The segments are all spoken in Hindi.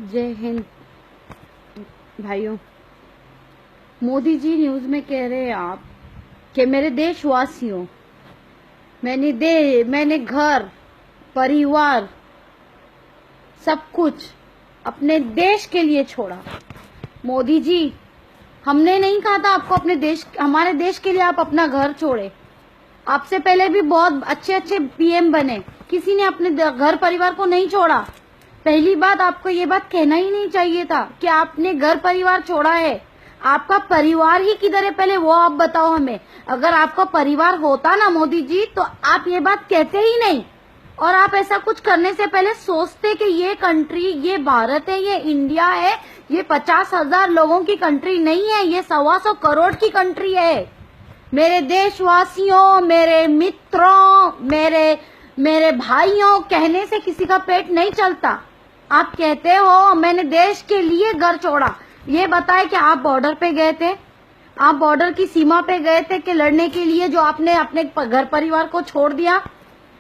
जय हिंद भाइयों। मोदी जी न्यूज में कह रहे हैं आप कि मेरे देशवासियों, मैंने घर परिवार सब कुछ अपने देश के लिए छोड़ा। मोदी जी, हमने नहीं कहा था आपको हमारे देश के लिए आप अपना घर छोड़े। आपसे पहले भी बहुत अच्छे अच्छे पीएम बने, किसी ने अपने घर परिवार को नहीं छोड़ा। पहली बात, आपको ये बात कहना ही नहीं चाहिए था कि आपने घर परिवार छोड़ा है। आपका परिवार ही किधर है पहले वो आप बताओ हमें। अगर आपका परिवार होता ना मोदी जी, तो आप ये बात कहते ही नहीं, और आप ऐसा कुछ करने से पहले सोचते कि ये कंट्री, ये भारत है, ये इंडिया है, ये 50,000 लोगों की कंट्री नहीं है, ये 125 करोड़ की कंट्री है। मेरे देशवासियों, मेरे मित्रों, मेरे भाइयों, कहने से किसी का पेट नहीं चलता। आप कहते हो मैंने देश के लिए घर छोड़ा। ये बताए कि आप बॉर्डर पे गए थे, आप बॉर्डर की सीमा पे गए थे कि लड़ने के लिए, जो आपने अपने घर परिवार को छोड़ दिया।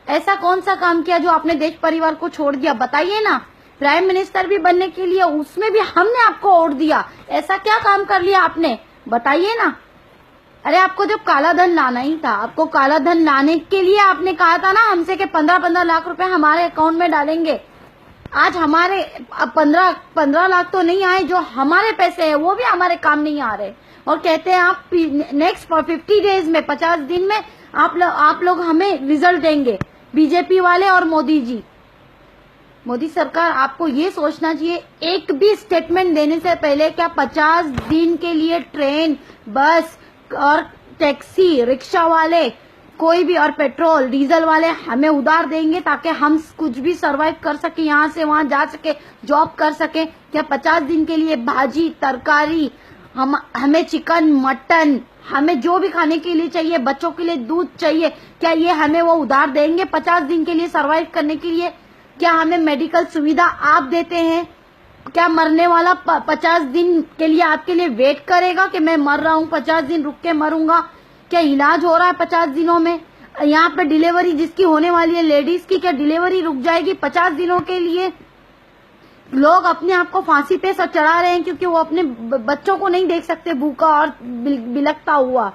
ऐसा कौन सा काम किया जो आपने देश परिवार को छोड़ दिया, बताइए ना। प्राइम मिनिस्टर भी बनने के लिए उसमें भी हमने आपको वोट दिया, ऐसा क्या काम कर लिया आपने, बताइए ना। अरे आपको जब काला धन लाना ही था, आपको काला धन लाने के लिए आपने कहा था ना हमसे कि 15-15 लाख रुपए हमारे अकाउंट में डालेंगे। आज हमारे 15 लाख तो नहीं आए, जो हमारे पैसे हैं वो भी हमारे काम नहीं आ रहे, और कहते हैं आप नेक्स्ट 50 डेज में, 50 दिन में आप लोग हमें रिजल्ट देंगे, बीजेपी वाले और मोदी जी। मोदी सरकार, आपको ये सोचना चाहिए, एक भी स्टेटमेंट देने से पहले क्या 50 दिन के लिए ट्रेन, बस और टैक्सी, रिक्शा वाले, कोई भी, और पेट्रोल डीजल वाले हमें उधार देंगे ताकि हम कुछ भी सरवाइव कर सके, यहाँ से वहां जा सके, जॉब कर सके। क्या 50 दिन के लिए भाजी तरकारी, हमें चिकन मटन, हमें जो भी खाने के लिए चाहिए, बच्चों के लिए दूध चाहिए, क्या ये हमें वो उधार देंगे 50 दिन के लिए सरवाइव करने के लिए? क्या हमें मेडिकल सुविधा आप देते हैं? क्या मरने वाला 50 दिन के लिए आपके लिए वेट करेगा कि मैं मर रहा हूँ, 50 दिन रुक के मरूंगा? क्या इलाज हो रहा है 50 दिनों में? यहाँ पे डिलीवरी जिसकी होने वाली है लेडीज की, क्या डिलीवरी रुक जाएगी 50 दिनों के लिए? लोग अपने आप को फांसी पे चढ़ा रहे हैं क्योंकि वो अपने बच्चों को नहीं देख सकते भूखा और बिलखता हुआ।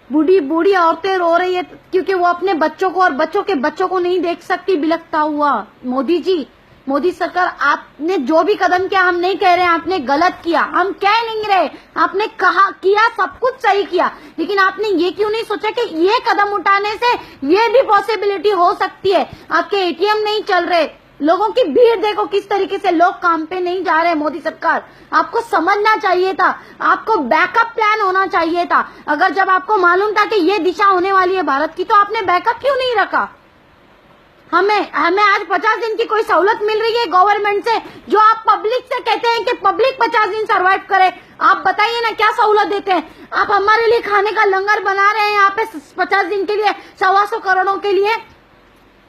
बूढ़ी औरतें रो रही है क्योंकि वो अपने बच्चों को और बच्चों के बच्चों को नहीं देख सकती बिलखता हुआ। मोदी जी, मोदी सरकार, आपने जो भी कदम किया, हम नहीं कह रहे हैं आपने गलत किया, हम कह नहीं रहे, आपने कहा किया, सब कुछ सही किया, लेकिन आपने ये क्यों नहीं सोचा कि ये कदम उठाने से ये भी पॉसिबिलिटी हो सकती है। आपके एटीएम नहीं चल रहे, लोगों की भीड़ देखो किस तरीके से, लोग काम पे नहीं जा रहे। मोदी सरकार, आपको समझना चाहिए था, आपको बैकअप प्लान होना चाहिए था। अगर जब आपको मालूम था कि ये दिशा होने वाली है भारत की, तो आपने बैकअप क्यों नहीं रखा? हमें आज 50 दिन की कोई सहूलत मिल रही है गवर्नमेंट से, जो आप पब्लिक से कहते हैं कि पब्लिक 50 दिन सरवाइव करे। आप बताइए ना क्या सहूलत देते हैं? आप हमारे लिए खाने का लंगर बना रहे हैं यहाँ पे 50 दिन के लिए, 125 करोड़ों के लिए।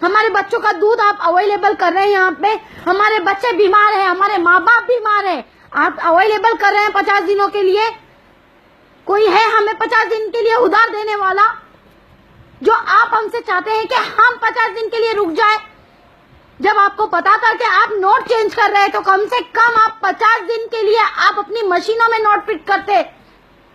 हमारे बच्चों का दूध आप अवेलेबल कर रहे हैं यहाँ पे, हमारे बच्चे बीमार हैं, हमारे माँ बाप बीमार हैं, आप अवेलेबल कर रहे हैं 50 दिनों के लिए। कोई है हमें 50 दिन के लिए उधार देने वाला? जो आप हमसे चाहते हैं कि हम 50 दिन के लिए रुक जाए, जब आपको पता था कि आप नोट चेंज कर रहे हैं, तो कम से कम आप 50 दिन के लिए आप अपनी मशीनों में नोट फिट करते।